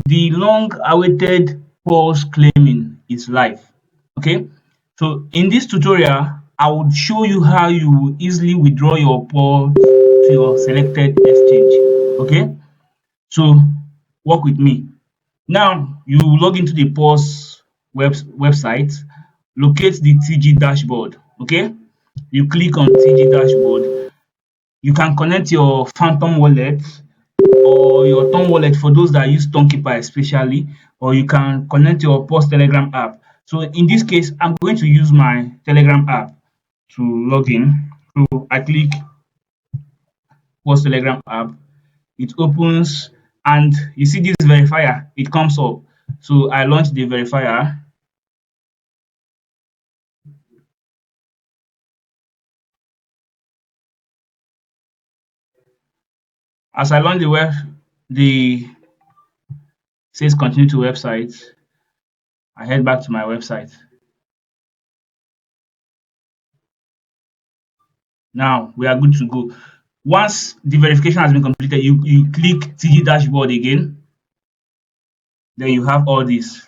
The long-awaited PAWS claiming is live. Okay, so in this tutorial, I would show you how you will easily withdraw your PAWS to your selected exchange. Okay, so work with me. Now you log into the PAWS website, locate the TG dashboard. Okay, you click on TG dashboard. You can connect your Phantom wallet or your Tom wallet for those that use Keeper especially, or you can connect your PAWS Telegram app. So in this case, I'm going to use my Telegram app to log in. So I click PAWS Telegram app. It opens and you see this verifier, it comes up. So I launch the verifier. As I launch the says continue to website, I head back to my website. Now we are good to go. Once the verification has been completed, you click TG dashboard again. Then you have all this.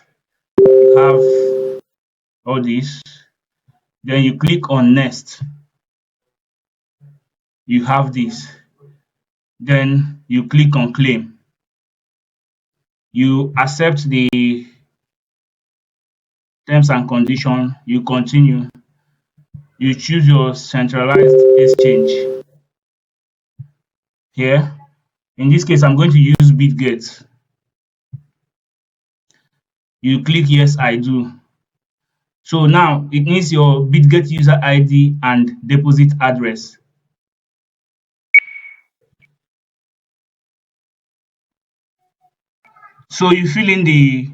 You have all this. Then you click on next. You have this. Then you click on claim. You accept the terms and condition. You continue. You choose your centralized exchange. Here, in this case, I'm going to use Bitget. You click yes, I do. So now it needs your Bitget user ID and deposit address. So you fill in the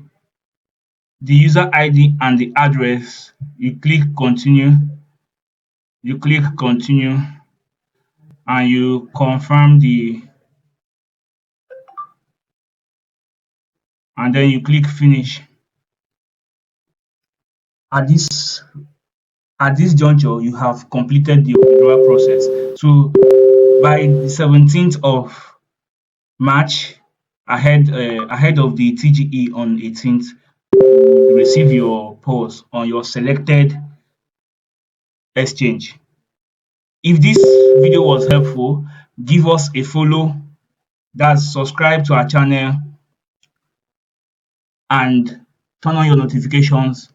user ID and the address. You click continue. You click continue and you confirm and then you click finish. At this juncture, you have completed the withdrawal process. So by the 17th of March, ahead of the TGE on 18th, you will receive your PAWS on your selected exchange. If this video was helpful, give us a follow, that's subscribe to our channel and turn on your notifications